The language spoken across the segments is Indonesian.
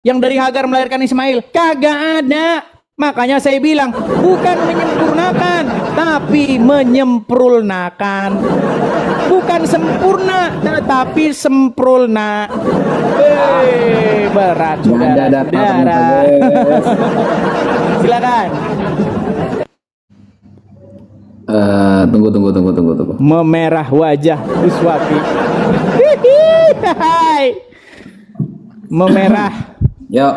yang dari Hagar melahirkan Ismail? Kagak ada. Makanya saya bilang bukan menyempurnakan, tapi menyempurnakan. Bukan sempurna, tetapi sempurna. Berat saudara. Silakan. Tunggu. Memerah wajah Uswati. Memerah. Yuk.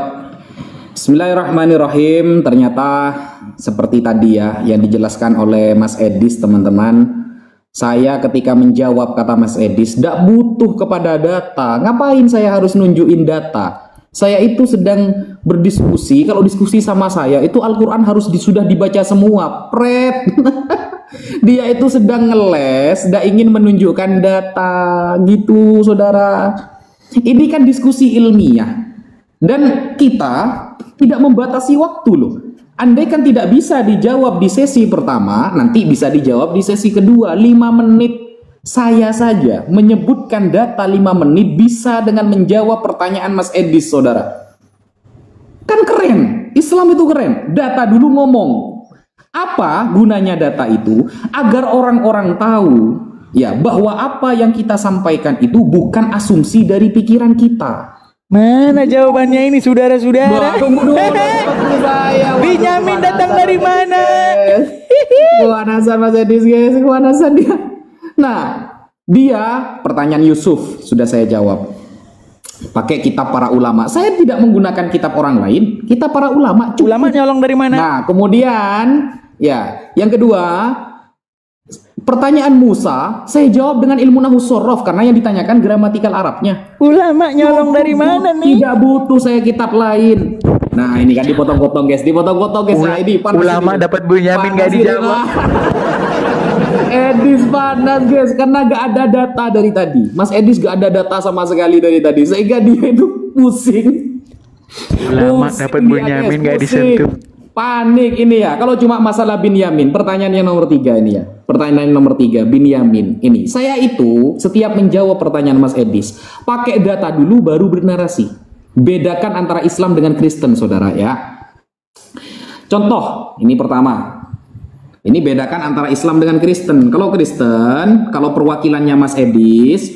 Bismillahirrahmanirrahim. Ternyata seperti tadi ya yang dijelaskan oleh Mas Edis, teman-teman. Saya ketika menjawab, kata Mas Edis, tidak butuh kepada data. Ngapain saya harus nunjukin data? Saya itu sedang berdiskusi. Kalau diskusi sama saya itu Al-Quran harus sudah dibaca semua. Pret. Dia itu sedang ngeles, tidak ingin menunjukkan data gitu, saudara. Ini kan diskusi ilmiah. Dan kita tidak membatasi waktu loh. Andai kan tidak bisa dijawab di sesi pertama, nanti bisa dijawab di sesi kedua. 5 menit saya saja menyebutkan data 5 menit bisa dengan menjawab pertanyaan Mas Edis, saudara. Kan keren. Islam itu keren. Data dulu ngomong. Apa gunanya data itu? Agar orang-orang tahu ya bahwa apa yang kita sampaikan itu bukan asumsi dari pikiran kita. Mana jawabannya ini, saudara-saudara? Binyamin datang dari mana? Kewanasan Mas Edis, guys, kewanasan dia. Nah, dia pertanyaan Yusuf sudah saya jawab. Pakai kitab para ulama. Saya tidak menggunakan kitab orang lain, kitab para ulama. Ulama nyolong dari mana? Nah, kemudian ya, yang kedua, pertanyaan Musa, saya jawab dengan ilmu nahwu sorof karena yang ditanyakan gramatikal Arabnya. Ulama nyolong dari mana nih? Tidak butuh saya kitab lain. Nah, ini kan dipotong-potong, guys. Dipotong-potong, guys. Nah, ini panas. Ulama dapat Bunyamin gak dijawab. Edis panas, guys, karena gak ada data dari tadi. Mas Edis gak ada data sama sekali dari tadi, sehingga dia itu pusing. Ulama dapat Bunyamin gak disentuh. Panik ini ya. Kalau cuma masalah Binyamin, pertanyaan yang nomor 3 ini ya. Pertanyaan nomor 3, Binyamin ini. Saya itu setiap menjawab pertanyaan Mas Edis, pakai data dulu baru bernarasi. Bedakan antara Islam dengan Kristen, saudara ya. Contoh, ini pertama. Ini bedakan antara Islam dengan Kristen. Kalau Kristen, kalau perwakilannya Mas Edis,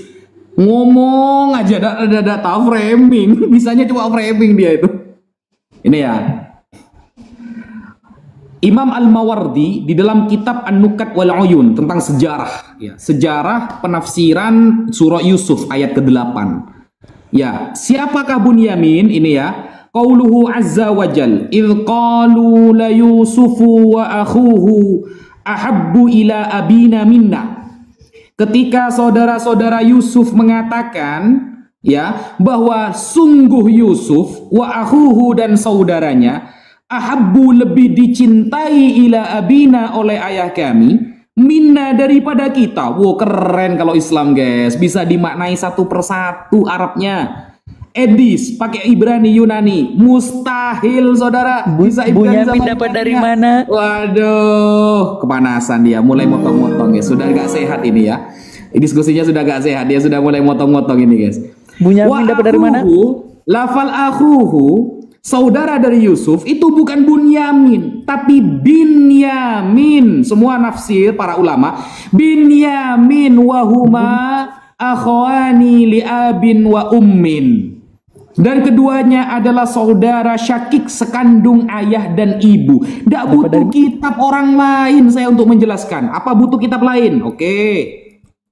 ngomong aja ada data framing. Bisanya cuma framing dia itu. Ini ya. Imam Al-Mawardi di dalam kitab An-Nukat wal Uyun tentang sejarah ya, sejarah penafsiran surah Yusuf ayat ke-8. Ya, siapakah Bunyamin ini ya? Qauluhu azza wa jal, idh qalu la Yusufu wa akhuhu ahabbu ila abina minna. Ketika saudara-saudara Yusuf mengatakan ya bahwa sungguh Yusuf wa akhuhu dan saudaranya ahabbu lebih dicintai ila abina oleh ayah kami minna daripada kita. Wow, keren kalau Islam, guys, bisa dimaknai satu persatu Arabnya. Edis pakai Ibrani Yunani mustahil, saudara. Bisa Bunyamin dapat dari mana? Waduh, kepanasan dia, mulai motong-motong, guys. Sudah gak sehat ini ya. Diskusinya sudah gak sehat, dia sudah mulai motong-motong ini, guys. Bunyamin dapat dari mana? Lafal akhuhu, saudara dari Yusuf itu bukan Bunyamin, tapi Binyamin. Semua nafsir para ulama, Binyamin wahuma akhwani li abin wa ummin. Dan keduanya adalah saudara syakik sekandung ayah dan ibu. Tidak butuh kitab orang lain saya untuk menjelaskan. Apa butuh kitab lain? Oke.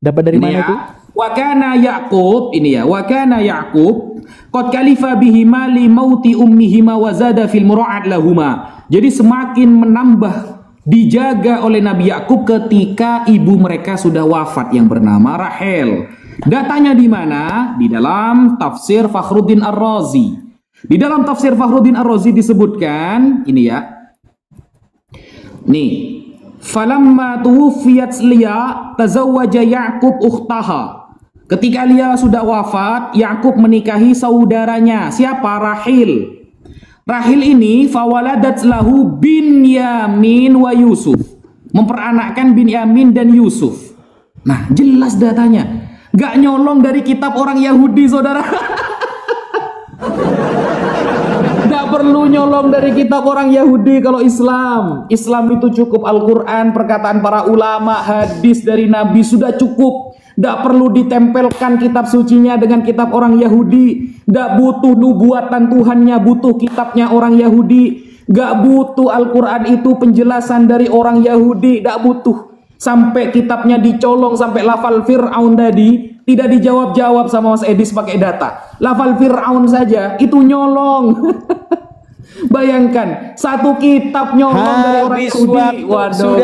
Dapat dari mana itu? Wakana Yaqub, ini ya. Wakana Yaqub qad kalifa bihima li mauti ummihima wa zada fil mura'at lahuma. Jadi semakin menambah dijaga oleh Nabi Yakub ketika ibu mereka sudah wafat yang bernama Rahel. Datanya di mana? Di dalam tafsir Fakhruddin Ar-Razi. Di dalam tafsir Fakhruddin Ar-Razi disebutkan ini ya. Nih, falamma tuwfiyat Lia tazawwaja Yaqub ukhtaha. Ketika Lia sudah wafat, Yakub menikahi saudaranya. Siapa? Rahil. Rahil ini fawaladat lahu Binyamin wa Yusuf. Memperanakkan Binyamin dan Yusuf. Nah, jelas datanya. Gak nyolong dari kitab orang Yahudi, saudara. perlu nyolong dari kitab orang Yahudi kalau Islam. Islam itu cukup Al-Quran, perkataan para ulama, hadis dari Nabi sudah cukup. Tidak perlu ditempelkan kitab sucinya dengan kitab orang Yahudi. Tidak butuh nubuatan Tuhannya, butuh kitabnya orang Yahudi. Gak butuh Al-Quran itu penjelasan dari orang Yahudi. Gak butuh. Sampai kitabnya dicolong, sampai lafal Fir'aun tadi tidak dijawab-jawab sama Mas Edis pakai data. Lafal Fir'aun saja itu nyolong. Bayangkan satu kitab nyolong dari orang Yahudi. Waduh,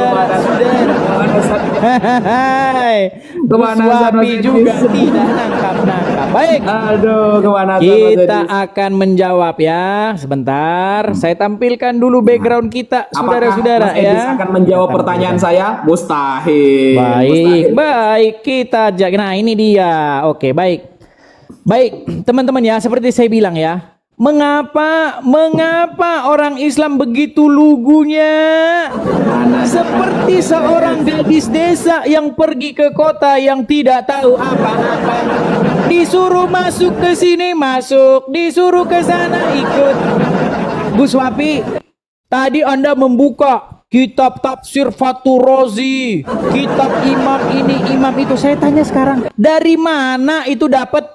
Suapi juga tidak nangkap-nangkap. Baik. Aduh, kemana kita akan menjawab ya. Sebentar, saya tampilkan dulu background kita, saudara-saudara Mas Edis ya. akan menjawab pertanyaan saya? Mustahil. Baik, kita jaga. Nah, ini dia. Oke, baik. Baik, teman-teman ya, seperti saya bilang ya. Mengapa orang Islam begitu lugunya? Seperti seorang gadis desa yang pergi ke kota yang tidak tahu apa-apa. Disuruh masuk ke sini masuk, disuruh ke sana ikut. Gus Wapi, tadi Anda membuka kitab tafsir Fathur Razi, kitab imam ini, imam itu. Saya tanya sekarang, dari mana itu dapat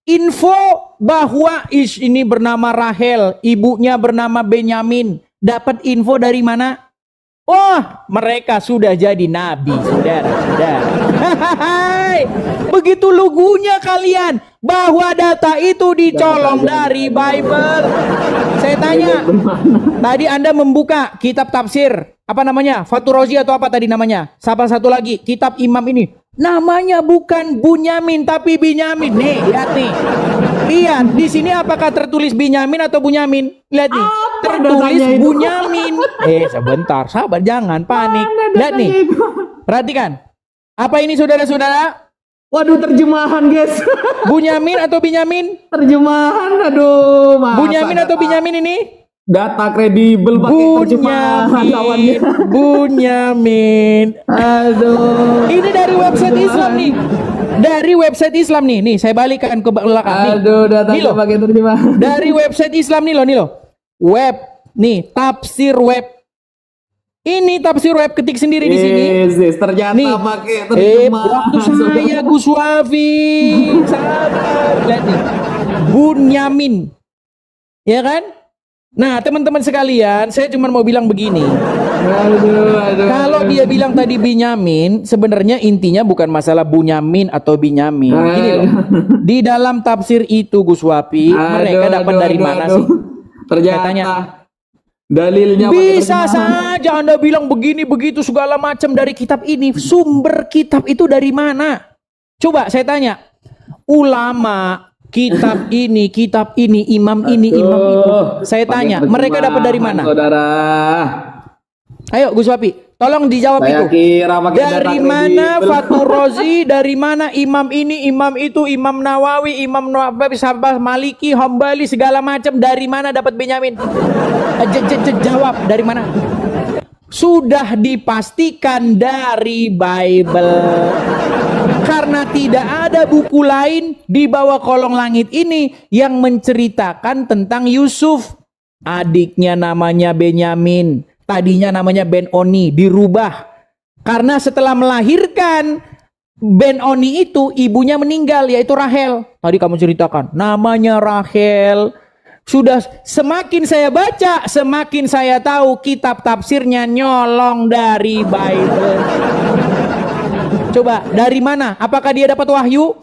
info bahwa ini bernama Rahel, ibunya bernama Benyamin? Dapat info dari mana? Wah, mereka sudah jadi nabi, saudara-saudara. Begitu lugunya kalian bahwa data itu dicolong dari Bible. Saya tanya, tadi Anda membuka kitab tafsir, apa namanya? Fathur Razi atau apa tadi namanya? Siapa satu lagi? Kitab imam ini. Namanya bukan Bunyamin tapi Binyamin. Nih, lihat nih. Lihat, di sini apakah tertulis Binyamin atau Bunyamin? Lihat nih. Tertulis Bunyamin. Sebentar, sabar, jangan panik. Lihat nih. Perhatikan. Apa ini saudara-saudara? Waduh, terjemahan guys. Bunyamin atau Binyamin? Terjemahan, aduh. Bunyamin atau Binyamin ini? Data kredibel pakai terjemahan lawannya. Bunyamin. Aduh. Ini dari website Islam nih. Dari website Islam nih. Nih, saya balikkan ke belakang nih. Aduh, datanya pakai terjemahan. Dari website Islam nih loh. Web. Nih, tafsir web. Ini tafsir web, ketik sendiri di sini. Ternyata nih, pakai terjemahan. Waktu saya Gus Wafi. Sabar. Lihat nih. Bunyamin. Ya kan? Nah, teman-teman sekalian, saya cuma mau bilang begini. Kalau dia bilang tadi Binyamin, sebenarnya intinya bukan masalah Bunyamin atau Binyamin. Gini loh. Di dalam tafsir itu Gus Wapi, mereka dapat dari mana sih? Ternyata dalilnya bisa saja Anda bilang begini begitu segala macam dari kitab ini. Sumber kitab itu dari mana? Coba saya tanya. Ulama kitab ini, imam ini, imam itu. Saya tanya, mereka dapat dari mana? Saudara. Ayo Gus Wapi, tolong dijawab itu. Dari mana Fathur Razi, dari mana imam ini, imam itu, Imam Nawawi, Imam Nawawi, Sabah, Maliki, Hambali, segala macam. Dari mana dapat Benyamin? Jawab, dari mana? Sudah dipastikan dari Bible. Karena tidak ada buku lain di bawah kolong langit ini yang menceritakan tentang Yusuf. Adiknya namanya Benyamin, tadinya namanya Ben-Oni, dirubah. Karena setelah melahirkan Ben-Oni itu, ibunya meninggal, yaitu Rahel. Tadi kamu ceritakan, namanya Rahel. Sudah semakin saya baca, semakin saya tahu kitab tafsirnya nyolong dari Bible. Coba, dari mana? Apakah dia dapat wahyu?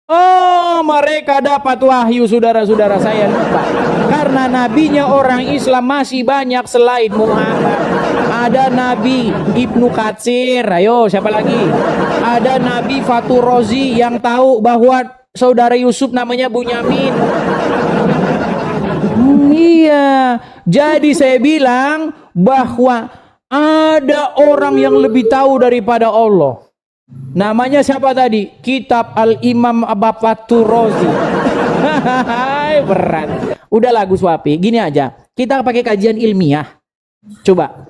Oh, mereka dapat wahyu, saudara-saudara, saya lupa. Karena nabinya orang Islam masih banyak selain Muhammad. Ada Nabi Ibnu Katsir, ayo siapa lagi? Ada Nabi Fathur Razi yang tahu bahwa saudara Yusuf namanya Bunyamin. Iya, jadi saya bilang bahwa ada orang yang lebih tahu daripada Allah. Namanya siapa tadi? Kitab Al-Imam Fathur Razi. Berat. Udahlah Gus Wapi, gini aja. Kita pakai kajian ilmiah. Coba.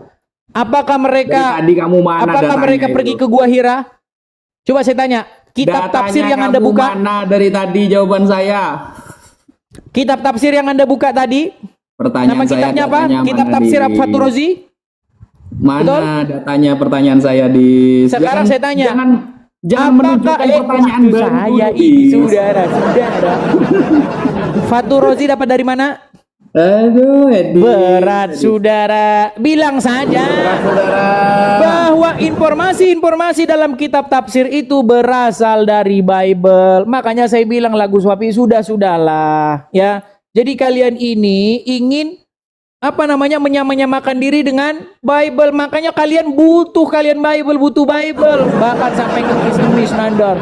Apakah mereka pergi ke Gua Hira? Coba saya tanya. Kitab tafsir yang Anda buka? Mana dari tadi jawaban saya? Kitab tafsir yang Anda buka tadi? Pertanyaan Nama saya kitabnya apa? datanya Kitab mana tafsir di- Fathur Razi. Mana Betul? datanya pertanyaan saya di Sekarang saya tanya. Jangan menunjukkan pertanyaan waktu baru saya dulu, ini Dis. saudara. Fathur Razi dapat dari mana? Aduh, Edi. Berat saudara. Bilang saja Berat, saudara. bahwa informasi-informasi dalam kitab tafsir itu berasal dari Bible. Makanya saya bilang lagu Swapi sudahlah ya. Jadi kalian ini ingin menyamakan diri dengan Bible. Makanya kalian butuh Bible. Bahkan sampai ngemis-ngemis nandar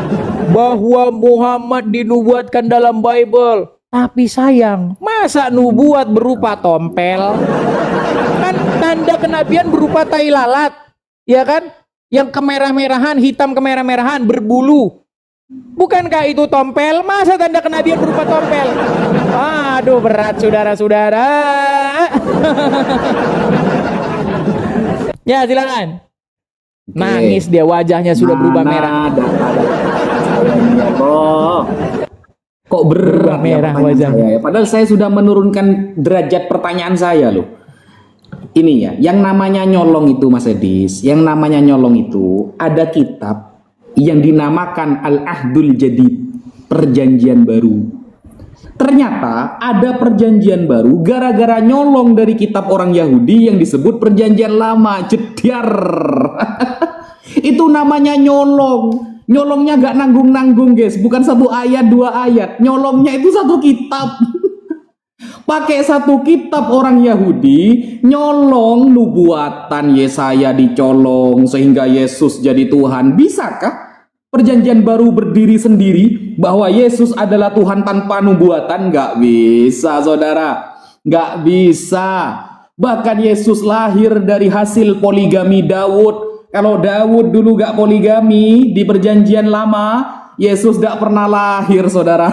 bahwa Muhammad dinubuatkan dalam Bible. Tapi sayang, masa nubuat berupa tompel? Kan tanda kenabian berupa tai lalat, ya kan? Yang kemerah-merahan, hitam kemerah-merahan, berbulu. Bukankah itu tompel? Masa tanda kenabian berupa tompel? Aduh, berat saudara-saudara. Ya, silakan. Nangis dia, wajahnya sudah berubah merah. Ya Allah. Kok berat merah ya pertanyaan wajahnya. saya ya? Padahal saya sudah menurunkan derajat pertanyaan saya loh. Ini ya, yang namanya nyolong itu Mas Edis, yang namanya nyolong itu ada kitab yang dinamakan Al-Ahdul Jadid, perjanjian baru. Ternyata ada perjanjian baru gara-gara nyolong dari kitab orang Yahudi yang disebut perjanjian lama. Jediar. Itu namanya nyolong. Nyolongnya gak nanggung-nanggung guys, bukan 1 ayat 2 ayat, nyolongnya itu 1 kitab. Pakai 1 kitab orang Yahudi, nyolong nubuatan Yesaya dicolong sehingga Yesus jadi Tuhan. Bisakah perjanjian baru berdiri sendiri bahwa Yesus adalah Tuhan tanpa nubuatan? Gak bisa saudara, gak bisa. Bahkan Yesus lahir dari hasil poligami Daud. Kalau Daud dulu gak poligami di perjanjian lama, Yesus gak pernah lahir saudara.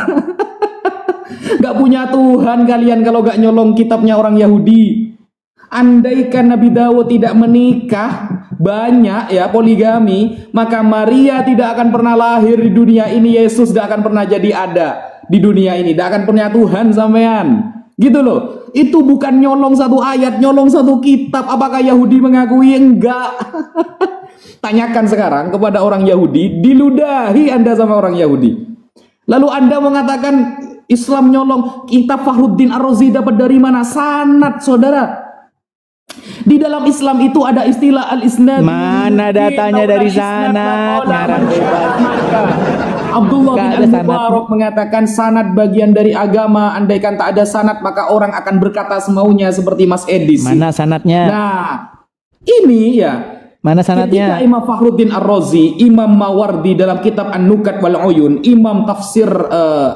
Gak punya Tuhan kalian kalau gak nyolong kitabnya orang Yahudi. Andaikan Nabi Daud tidak menikah banyak ya poligami, maka Maria tidak akan pernah lahir di dunia ini. Yesus gak akan pernah jadi ada di dunia ini, gak akan punya Tuhan sampean. Gitu loh. Itu bukan nyolong 1 ayat, nyolong 1 kitab. Apakah Yahudi mengakui? Enggak. Tanyakan sekarang kepada orang Yahudi, diludahi Anda sama orang Yahudi. Lalu Anda mengatakan Islam nyolong, kitab Fakhruddin Ar-Razi dapat dari mana? Sanad, saudara. Di dalam Islam itu ada istilah al-isnad. Mana datanya dari sanad? Ngarang bebas. Abdullah bin Al-Mubarak mengatakan sanad bagian dari agama. Andaikan tak ada sanad maka orang akan berkata semaunya seperti Mas Edis. Mana sanadnya? Nah, ini ya. Mana sanadnya? Ketika Imam Fakhruddin Ar-Razi, Imam Mawardi dalam kitab An-Nukat wal Uyun, Imam Tafsir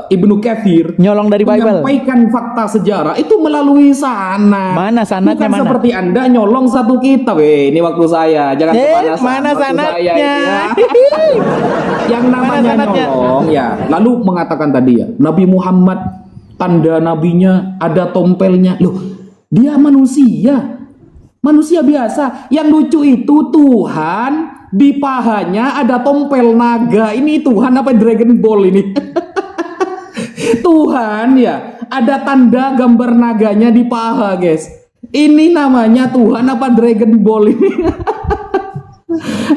Ibnu Katsir Nyolong dari Bible. menyampaikan fakta sejarah itu melalui sanad. Mana sanadnya? Bukan mana? seperti Anda nyolong 1 kitab. Ini waktu saya, jangan kepanasan. Mana Waktu sanadnya? saya ini ya. Yang namanya nyolong ya. Lalu mengatakan tadi ya, Nabi Muhammad tanda nabinya ada tompelnya. Loh, dia manusia. Manusia biasa. Yang lucu itu Tuhan di pahanya ada tompel naga. Ini Tuhan apa Dragon Ball ini? Tuhan ya, ada tanda gambar naganya di paha, guys. Ini namanya Tuhan apa Dragon Ball ini?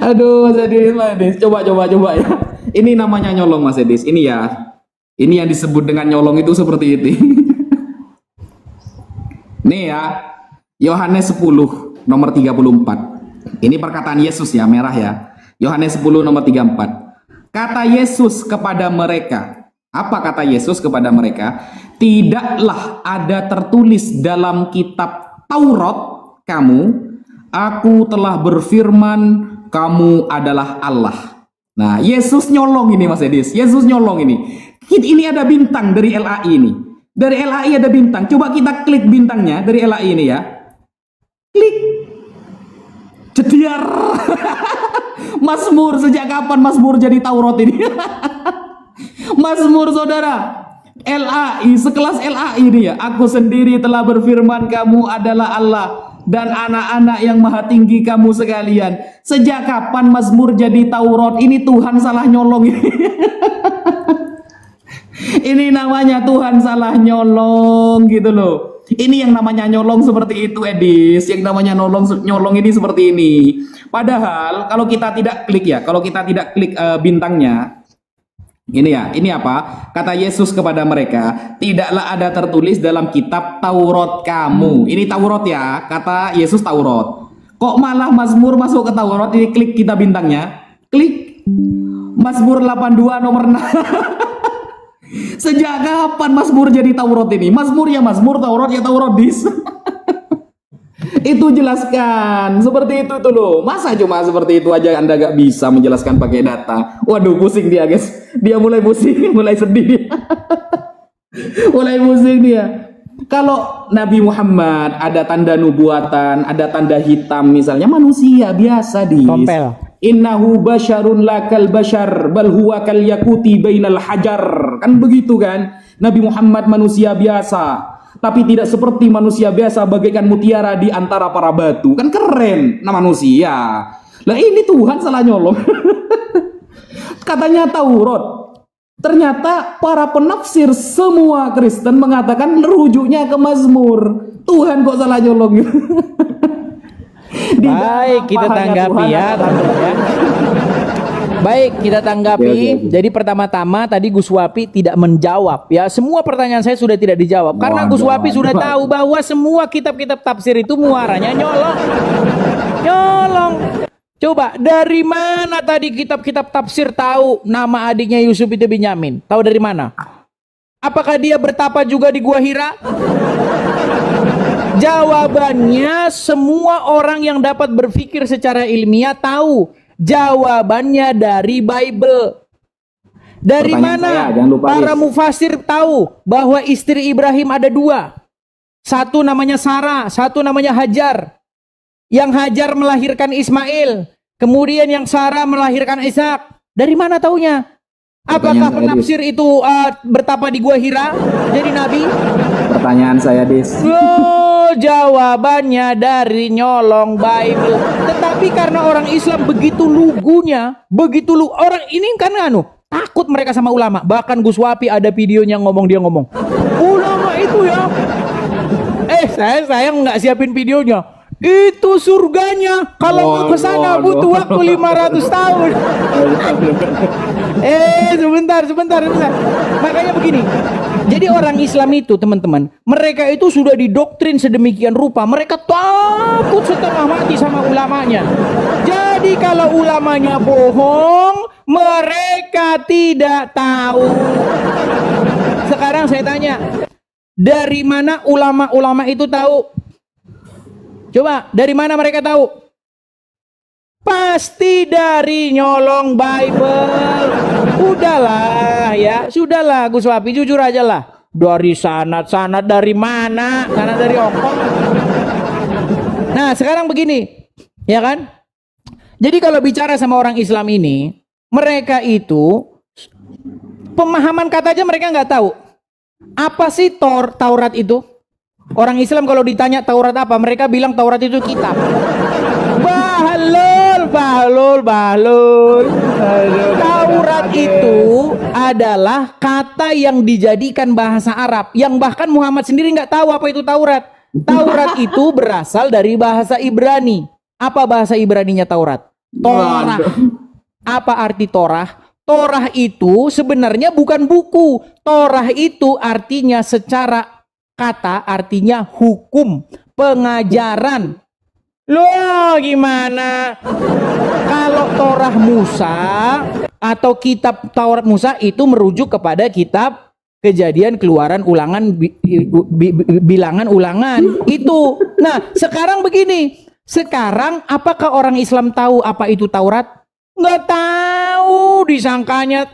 Aduh, Mas Edis, coba ya. Ini namanya nyolong Mas Edis. Ini ya. Ini yang disebut dengan nyolong itu seperti itu. Nih ya. Yohanes 10 nomor 34. Ini perkataan Yesus ya, merah ya. Yohanes 10 nomor 34. Kata Yesus kepada mereka. Apa kata Yesus kepada mereka? Tidaklah ada tertulis dalam kitab Taurat kamu, aku telah berfirman kamu adalah Allah. Nah, Yesus nyolong ini Mas Edis. Yesus nyolong ini. Ini ada bintang dari LAI ini. Dari LAI ada bintang. Coba kita klik bintangnya dari LAI ini ya. Klik. Jediar. Mazmur, sejak kapan Mazmur jadi Taurat ini? Mazmur saudara. LAI, sekelas LAI ini ya. Aku sendiri telah berfirman kamu adalah Allah dan anak-anak yang maha tinggi kamu sekalian. Sejak kapan Mazmur jadi Taurat? Ini Tuhan salah nyolong ini. Ini namanya Tuhan salah nyolong gitu loh. Ini yang namanya nyolong seperti itu, Edis. Yang namanya nyolong ini seperti ini. Padahal kalau kita tidak klik ya, kalau kita tidak klik bintangnya, ini ya, ini apa? Kata Yesus kepada mereka, tidaklah ada tertulis dalam kitab Taurat kamu. Ini Taurat ya, kata Yesus Taurat. Kok malah Mazmur masuk ke Taurat? Ini klik kita bintangnya, klik Mazmur 82 nomor 6. Sejak kapan Mazmur jadi Taurat ini? Mazmur ya Mazmur, Taurat ya Taurat, Dis. Itu jelaskan seperti itu tuh loh. Masa cuma seperti itu aja Anda gak bisa menjelaskan pakai data? Waduh, pusing dia, guys. Dia mulai pusing, mulai sedih dia. Mulai pusing dia. Kalau Nabi Muhammad ada tanda nubuatan, ada tanda hitam misalnya, manusia biasa, Dis. Tompel. Innahu basyarun lakal basyar bal huwa kal yakuti bainal hajar. Kan begitu kan? Nabi Muhammad manusia biasa, tapi tidak seperti manusia biasa bagaikan mutiara di antara para batu. Kan keren, nah manusia. Lah ini Tuhan salah nyolong. Katanya Taurat. Ternyata para penafsir semua Kristen mengatakan rujuknya ke Mazmur. Tuhan kok salah nyolong. Baik, kita tanggapi ya, teman-teman. Baik, kita tanggapi. Jadi pertama-tama tadi Gus Wapi tidak menjawab ya. Semua pertanyaan saya sudah tidak dijawab karena Gus Wapi sudah tahu bahwa semua kitab-kitab tafsir itu muaranya nyolong. Nyolong. Coba dari mana tadi kitab-kitab tafsir tahu nama adiknya Yusuf itu Binyamin? Tahu dari mana? Apakah dia bertapa juga di Gua Hira? Jawabannya semua orang yang dapat berpikir secara ilmiah tahu. Jawabannya dari Bible. Dari mana para mufasir tahu bahwa istri Ibrahim ada dua. Satu namanya Sarah, satu namanya Hajar. Yang Hajar melahirkan Ismail. Kemudian yang Sarah melahirkan Ishak. Dari mana taunya? Apakah penafsir itu bertapa di Gua Hira jadi nabi? Pertanyaan saya, Dis. Oh, jawabannya dari nyolong Bible. Tetapi karena orang Islam begitu lugunya, orang ini kan takut mereka sama ulama. Bahkan Gus Wapi ada videonya dia ngomong. Ulama itu ya. Saya nggak siapin videonya. Itu surganya. Kalau ke sana butuh waktu 500 tahun. Sebentar. Makanya begini. Jadi orang Islam itu, teman-teman, mereka itu sudah didoktrin sedemikian rupa. Mereka takut setengah mati sama ulamanya. Jadi kalau ulamanya bohong, mereka tidak tahu. Sekarang saya tanya, dari mana ulama-ulama itu tahu? Coba, dari mana mereka tahu? Pasti dari nyolong Bible. Sudahlah Gus Wapi, jujur aja lah. Dari sanad dari mana? Sanad dari Hongkong. Nah, sekarang begini, ya kan? Jadi kalau bicara sama orang Islam ini, mereka itu pemahaman kata aja mereka nggak tahu. Apa sih Taurat itu? Orang Islam kalau ditanya Taurat apa, mereka bilang Taurat itu kitab. Bahlul. Taurat itu adalah kata yang dijadikan bahasa Arab, yang bahkan Muhammad sendiri nggak tahu apa itu Taurat. Taurat itu berasal dari bahasa Ibrani. Apa bahasa Ibraninya Taurat? Torah. Apa arti Torah? Torah itu sebenarnya bukan buku. Torah itu artinya secara kata artinya hukum, pengajaran. Loh, gimana? Kalau Torah Musa atau kitab Taurat Musa itu merujuk kepada kitab Kejadian, Keluaran, Ulangan, Bilangan, Ulangan itu. Nah, sekarang begini. Sekarang apakah orang Islam tahu apa itu Taurat? Nggak tahu, disangkanya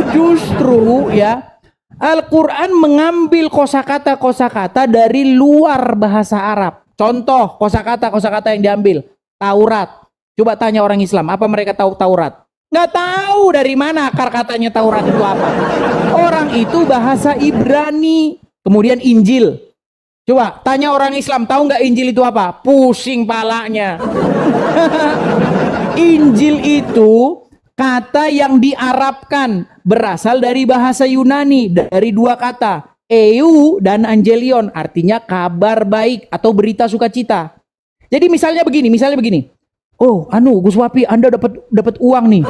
justru ya. Al-Quran mengambil kosakata dari luar bahasa Arab. Contoh kosakata yang diambil. Taurat. Coba tanya orang Islam, apa mereka tahu Taurat? Nggak tahu dari mana akar katanya Taurat itu apa. Orang itu bahasa Ibrani. Kemudian Injil. Coba tanya orang Islam, tahu nggak Injil itu apa? Pusing palanya. Injil itu kata yang diarabkan, berasal dari bahasa Yunani, dari dua kata. Eu dan Angelion, artinya kabar baik atau berita sukacita. Jadi misalnya begini. Oh, Gus Wapi, Anda dapat uang nih.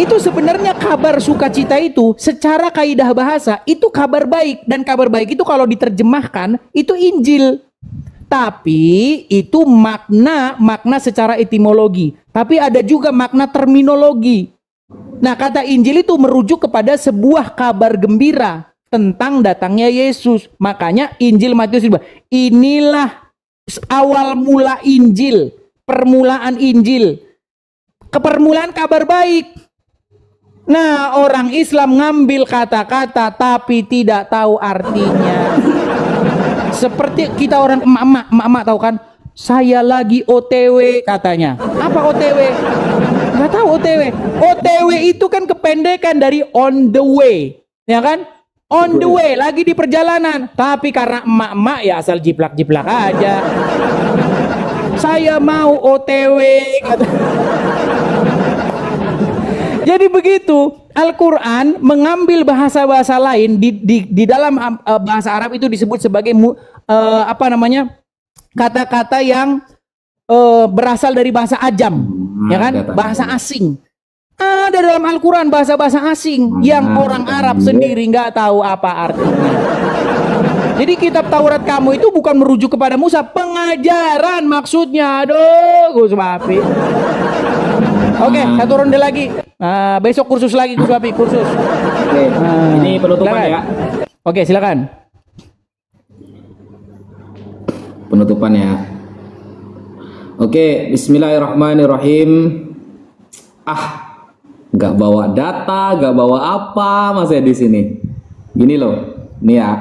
Itu sebenarnya kabar sukacita itu secara kaidah bahasa itu kabar baik, dan kabar baik itu kalau diterjemahkan itu Injil. Tapi itu makna secara etimologi. Tapi ada juga makna terminologi. Nah, kata Injil itu merujuk kepada sebuah kabar gembira tentang datangnya Yesus. Makanya Injil Matius itu, inilah awal mula Injil, permulaan Injil, kepermulaan kabar baik. Nah, orang Islam ngambil kata-kata tapi tidak tahu artinya. Seperti kita orang emak-emak tahu kan, saya lagi OTW katanya. Apa OTW? Nggak tahu OTW. OTW itu kan kependekan dari on the way, ya kan? On the way, lagi di perjalanan. Tapi karena emak-emak ya asal jiplak-jiplak aja. Saya mau OTW kata. Jadi begitu, Al-Quran mengambil bahasa-bahasa lain di dalam bahasa Arab itu disebut sebagai kata-kata yang berasal dari bahasa ajam, ya kan? Bahasa asing. Ada dalam Al-Quran bahasa-bahasa asing yang orang Arab sendiri nggak tahu apa artinya. Jadi kitab Taurat kamu itu bukan merujuk kepada Musa, pengajaran maksudnya. Aduh, Gus Wapi. Oke, satu ronde lagi. Besok kursus lagi Gus Wapi, kursus. Oke, ini penutupan silakan. Ya. Oke, silakan. Penutupan ya. Oke, bismillahirrahmanirrahim. Nggak bawa data, nggak bawa apa Mas Edi sini. Gini loh, nih ya.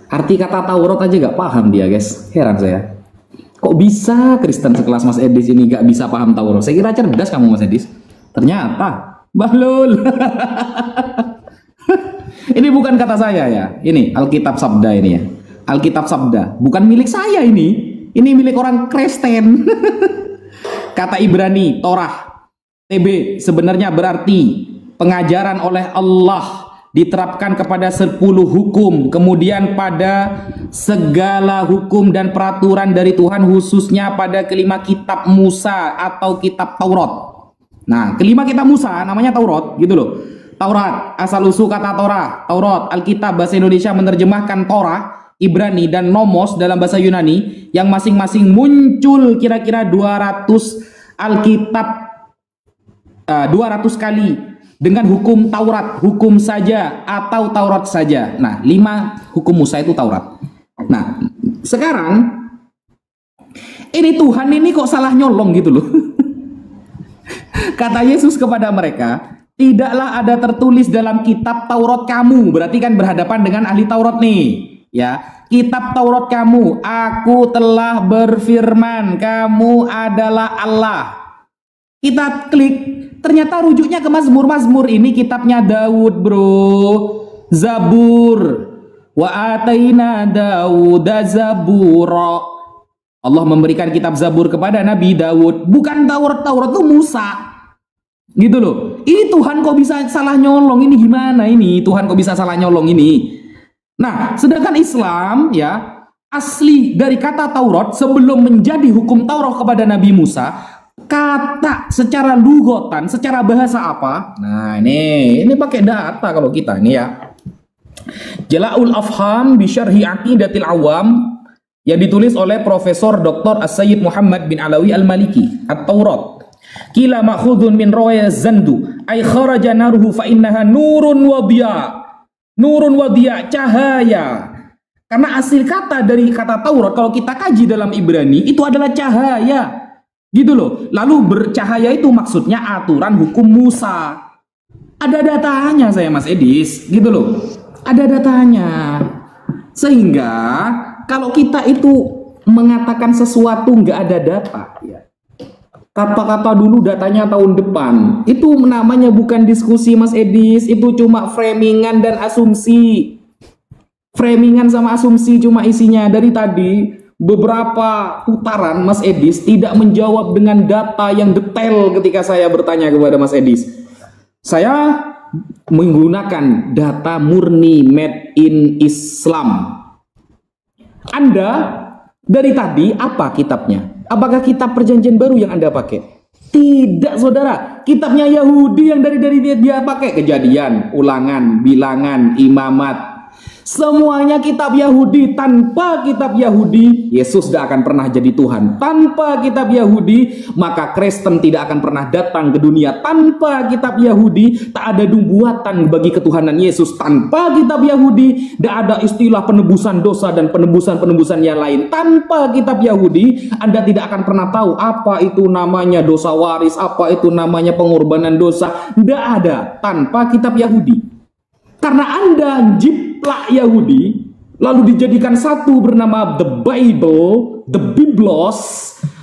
Arti kata Taurat aja nggak paham dia, guys. Heran saya. Kok bisa Kristen sekelas Mas Edis ini gak bisa paham Taurat? Saya kira cerdas kamu Mas Edis. Ternyata bahlul. Ini bukan kata saya ya. Ini Alkitab Sabda ini ya. Alkitab Sabda. Bukan milik saya ini. Ini milik orang Kristen. Kata Ibrani, Torah, TB sebenarnya berarti pengajaran oleh Allah diterapkan kepada 10 hukum, kemudian pada segala hukum dan peraturan dari Tuhan, khususnya pada kelima kitab Musa atau kitab Taurat. Nah, kelima kitab Musa namanya Taurat, gitu loh. Taurat, asal usul kata Torah, Taurat, Alkitab bahasa Indonesia menerjemahkan Torah, Ibrani dan Nomos dalam bahasa Yunani, yang masing-masing muncul kira-kira 200 Alkitab 200 kali dengan hukum Taurat, hukum saja atau Taurat saja. Nah, 5 hukum Musa itu Taurat. Nah, sekarang ini Tuhan ini kok salah nyolong gitu loh. Kata Yesus kepada mereka, tidaklah ada tertulis dalam kitab Taurat kamu. Berarti kan berhadapan dengan ahli Taurat nih, ya. Kitab Taurat kamu, aku telah berfirman, kamu adalah Allah. Kita klik, ternyata rujuknya ke Mazmur ini kitabnya Daud, bro. Zabur. Wa ataina Dauda Zabura. Allah memberikan kitab Zabur kepada Nabi Daud. Bukan Taurat itu Musa. Gitu loh. Ini Tuhan kok bisa salah nyolong, ini gimana ini? Tuhan kok bisa salah nyolong ini? Nah, sedangkan Islam ya, asli dari kata Taurat sebelum menjadi hukum Taurat kepada Nabi Musa, kata secara lugotan, secara bahasa apa? Nah, ini pakai data kalau kita ini ya. Jala'ul Afham bi Syarhi Aqidatil Awam yang ditulis oleh Profesor Dr. As-Sayyid Muhammad bin Alawi Al-Maliki, At-Taurat. Kila ma'khudun min rawaya zandu ay kharaja naruhu fa innaha nurun wa diya. Nurun wa diya, cahaya. Karena asli kata dari kata Taurat kalau kita kaji dalam Ibrani itu adalah cahaya. Gitu loh. Lalu bercahaya itu maksudnya aturan hukum Musa. Ada datanya saya Mas Edis, gitu loh. Ada datanya. Sehingga kalau kita itu mengatakan sesuatu nggak ada data, ya. Kata-kata dulu datanya tahun depan. Itu namanya bukan diskusi Mas Edis, itu cuma framingan dan asumsi. Framingan sama asumsi cuma isinya. Dari tadi beberapa putaran Mas Edis tidak menjawab dengan data yang detail ketika saya bertanya kepada Mas Edis. Saya menggunakan data murni made in Islam. Anda dari tadi apa kitabnya? Apakah kitab Perjanjian Baru yang Anda pakai? Tidak, saudara. Kitabnya Yahudi yang dari dia pakai. Kejadian, Ulangan, Bilangan, Imamat. Semuanya kitab Yahudi. Tanpa kitab Yahudi, Yesus tidak akan pernah jadi Tuhan. Tanpa kitab Yahudi, maka Kristen tidak akan pernah datang ke dunia. Tanpa kitab Yahudi, tak ada nubuatan bagi ketuhanan Yesus. Tanpa kitab Yahudi, tidak ada istilah penebusan dosa dan penebusan-penebusan yang lain. Tanpa kitab Yahudi, Anda tidak akan pernah tahu apa itu namanya dosa waris, apa itu namanya pengorbanan dosa. Tidak ada tanpa kitab Yahudi. Karena Anda jiplak Yahudi, lalu dijadikan satu bernama The Bible, The Biblos,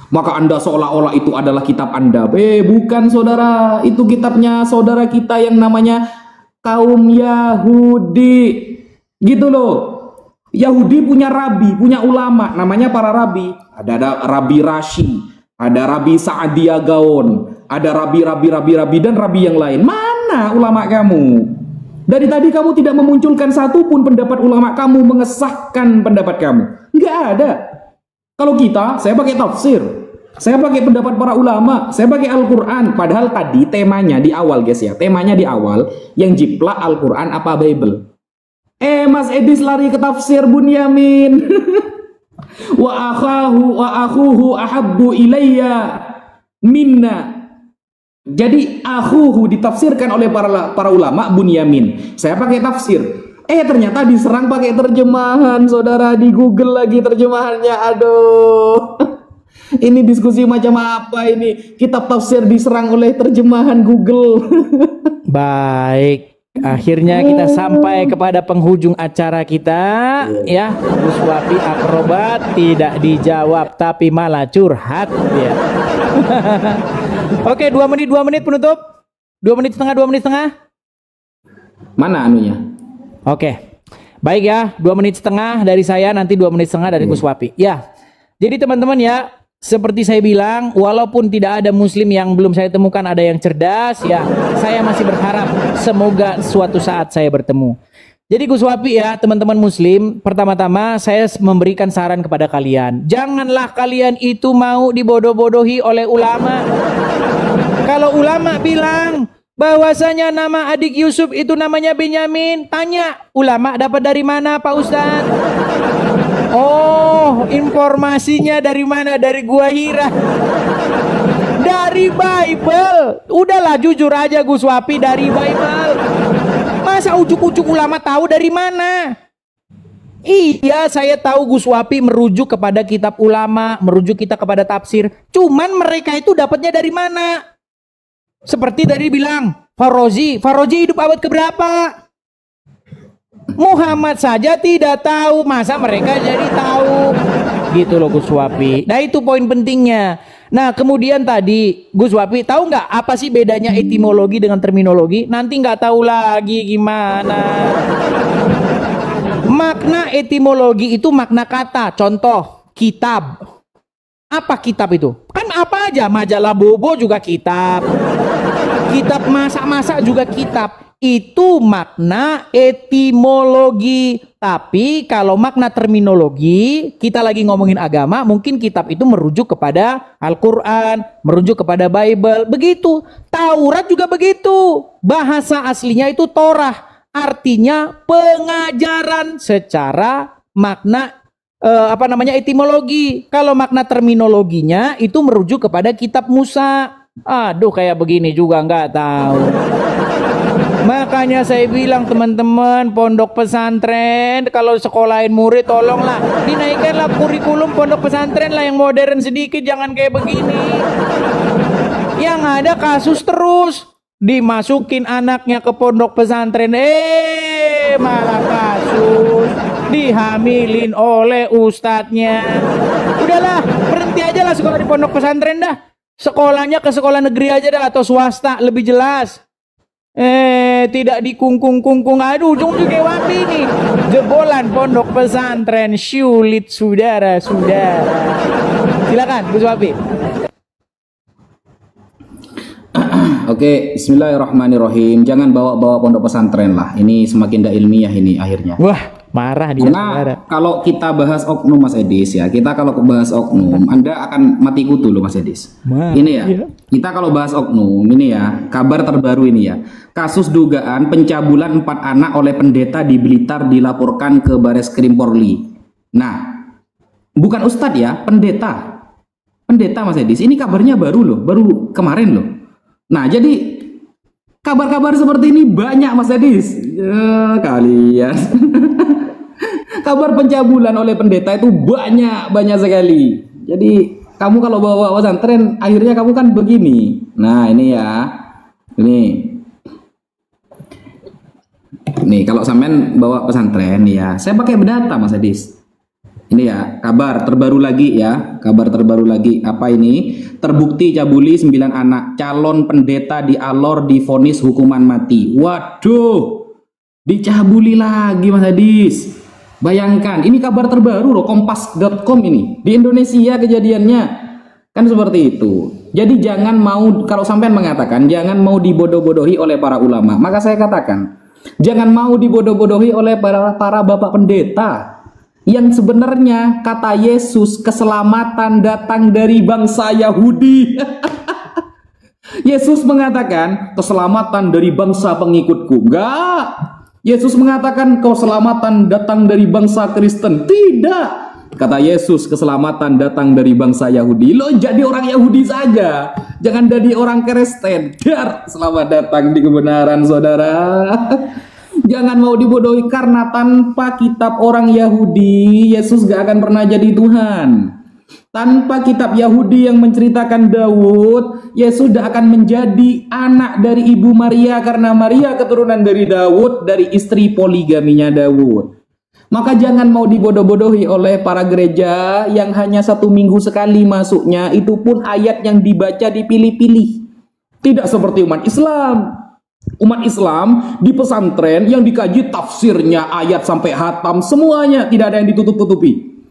maka Anda seolah-olah itu adalah kitab Anda. Bukan, saudara. Itu kitabnya saudara kita yang namanya kaum Yahudi. Gitu loh. Yahudi punya rabi, punya ulama, namanya para rabi. Ada Rabi Rashi, ada Rabi Sa'adia Gaon, ada rabi dan rabi yang lain. Mana ulama kamu? Dari tadi kamu tidak memunculkan satupun pendapat ulama kamu mengesahkan pendapat kamu. Nggak ada. Kalau kita, saya pakai tafsir. Saya pakai pendapat para ulama. Saya pakai Al-Quran. Padahal tadi temanya di awal, guys ya. Temanya di awal, yang jiplak Al-Quran apa Bible. Mas Edis lari ke tafsir Bunyamin. Wa akhuhu ahabbu ilayya minna. Jadi akhuhu ditafsirkan oleh para ulama Bunyamin. Saya pakai tafsir. Ternyata diserang pakai terjemahan, saudara. Di Google lagi terjemahannya. Aduh. Ini diskusi macam apa ini? Kitab tafsir diserang oleh terjemahan Google. Baik. Akhirnya kita sampai kepada penghujung acara kita. Ya, Gus Wapi akrobat tidak dijawab tapi malah curhat ya. Oke, 2 menit penutup. 2 menit setengah. Mana anunya? Oke. Baik ya, 2 menit setengah dari saya, nanti 2 menit setengah dari Gus Wapi. Ya. Jadi teman-teman ya, seperti saya bilang, walaupun tidak ada muslim yang belum saya temukan ada yang cerdas, ya, saya masih berharap semoga suatu saat saya bertemu. Jadi Gus Wapi ya, teman-teman muslim, pertama-tama saya memberikan saran kepada kalian. Janganlah kalian itu mau dibodoh-bodohi oleh ulama. Kalau ulama bilang bahwasanya nama adik Yusuf itu namanya Benyamin, tanya, ulama dapat dari mana Pak Ustadz? Oh, informasinya dari mana? Dari Gua Hira. Dari Bible. Udahlah jujur aja Gus Wapi, dari Bible. Masa ujuk-ujuk ulama tahu dari mana? Iya, saya tahu Gus Wapi merujuk kepada kitab ulama, merujuk kita kepada tafsir. Cuman mereka itu dapatnya dari mana? Seperti tadi bilang, Farozi hidup abad keberapa? Muhammad saja tidak tahu, masa mereka jadi tahu? Gitu loh Gus Wapi. Nah itu poin pentingnya. Nah kemudian tadi Gus Wapi tahu nggak apa sih bedanya etimologi dengan terminologi? Nanti nggak tahu lagi gimana. Makna etimologi itu makna kata. Contoh kitab. Apa kitab itu? Kan apa aja, majalah Bobo juga kitab. Kitab masak-masak juga kitab. Itu makna etimologi. Tapi kalau makna terminologi, kita lagi ngomongin agama, mungkin kitab itu merujuk kepada Al-Quran, merujuk kepada Bible. Begitu. Taurat juga begitu. Bahasa aslinya itu Torah. Artinya pengajaran secara makna etimologi. Kalau makna terminologinya itu merujuk kepada kitab Musa. Aduh, kayak begini juga nggak tahu. Makanya saya bilang teman-teman pondok pesantren, kalau sekolahin murid tolonglah dinaikkanlah kurikulum pondok pesantren lah yang modern sedikit, jangan kayak begini. Yang ada kasus terus, dimasukin anaknya ke pondok pesantren, malah kasus, dihamilin oleh ustadznya. Udahlah, berhenti aja lah sekolah di pondok pesantren dah. Sekolahnya ke sekolah negeri aja dah, atau swasta lebih jelas. Tidak dikungkung-kungkung. Aduh, ujung-ujung kayak Wapi nih. Jebolan pondok pesantren, sulit saudara-saudara. Silakan Gus Wapi. Oke, bismillahirrahmanirrahim. Jangan bawa-bawa pondok pesantren lah. Ini semakin tidak ilmiah ini akhirnya. Wah, marah dia. Karena kalau kita bahas oknum Mas Edis ya, kita kalau bahas oknum, Anda akan mati kutu loh Mas Edis. Ini ya, kita kalau bahas oknum ini ya, kabar terbaru ini ya. Kasus dugaan pencabulan 4 anak oleh pendeta di Blitar dilaporkan ke Bareskrim Polri. Nah, bukan ustadz ya, pendeta. Pendeta Mas Edis, ini kabarnya baru loh, baru kemarin loh. Nah, jadi kabar-kabar seperti ini banyak Mas Edis. Ya, kalian. Kabar pencabulan oleh pendeta itu banyak sekali. Jadi kamu kalau bawa pesantren akhirnya kamu kan begini. Nah, ini ya. Nih kalau sampean bawa pesantren ya, saya pakai berdata Mas Edis. Ini ya, kabar terbaru lagi ya. Kabar terbaru lagi. Apa ini? Terbukti cabuli 9 anak. Calon pendeta di Alor divonis hukuman mati. Waduh. Dicabuli lagi Mas Hadis. Bayangkan, ini kabar terbaru loh, kompas.com ini. Di Indonesia kejadiannya. Kan seperti itu. Jadi jangan mau, kalau sampean mengatakan jangan mau dibodoh-bodohi oleh para ulama, maka saya katakan jangan mau dibodoh-bodohi oleh para bapak pendeta. Yang sebenarnya kata Yesus keselamatan datang dari bangsa Yahudi. Yesus mengatakan keselamatan dari bangsa pengikutku. Enggak. Yesus mengatakan keselamatan datang dari bangsa Kristen. Tidak. Kata Yesus keselamatan datang dari bangsa Yahudi. Lo jadi orang Yahudi saja. Jangan jadi orang Kristen. Dar, selamat datang di kebenaran saudara. Jangan mau dibodohi, karena tanpa kitab orang Yahudi, Yesus gak akan pernah jadi Tuhan. Tanpa kitab Yahudi yang menceritakan Daud, Yesus sudah akan menjadi anak dari Ibu Maria, karena Maria keturunan dari Daud, dari istri poligaminya Daud. Maka jangan mau dibodoh-bodohi oleh para gereja yang hanya 1 minggu sekali masuknya, itu pun ayat yang dibaca dipilih-pilih. Tidak seperti umat Islam. Umat Islam di pesantren yang dikaji tafsirnya, ayat sampai hatam, semuanya, tidak ada yang ditutup-tutupi.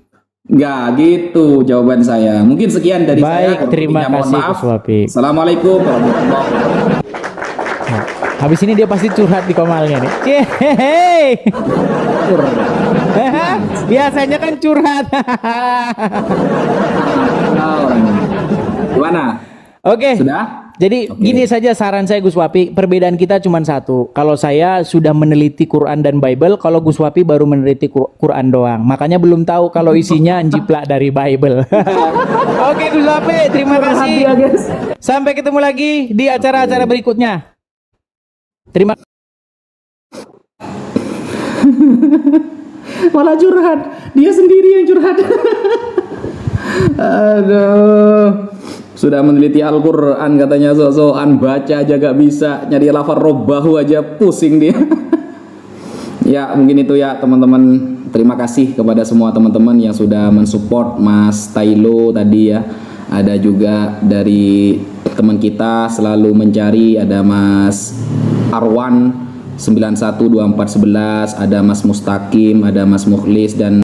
Enggak gitu jawaban saya. Mungkin sekian dari saya. Baik, terima kasih Gus Wapi. Assalamualaikum warahmatullahi wabarakatuh. Habis ini dia pasti curhat di komalnya nih. Biasanya kan curhat. Gimana? Oke. Sudah? Jadi gini saja saran saya Gus Wapi, perbedaan kita cuma satu. Kalau saya sudah meneliti Quran dan Bible, kalau Gus Wapi baru meneliti Quran doang. Makanya belum tahu kalau isinya jiplak dari Bible. Oke Gus Wapi, terima kasih. Sampai ketemu lagi di acara-acara berikutnya. Terima kasih. Malah curhat. Dia sendiri yang curhat. Aduh. Sudah meneliti Al-Quran katanya, sok-sokan baca aja gak bisa, nyari lafaz robahu aja pusing dia. Ya mungkin itu ya teman-teman. Terima kasih kepada semua teman-teman yang sudah mensupport Mas Tailo tadi ya. Ada juga dari teman kita selalu mencari, ada Mas Arwan 912411, ada Mas Mustaqim, ada Mas Mukhlis, dan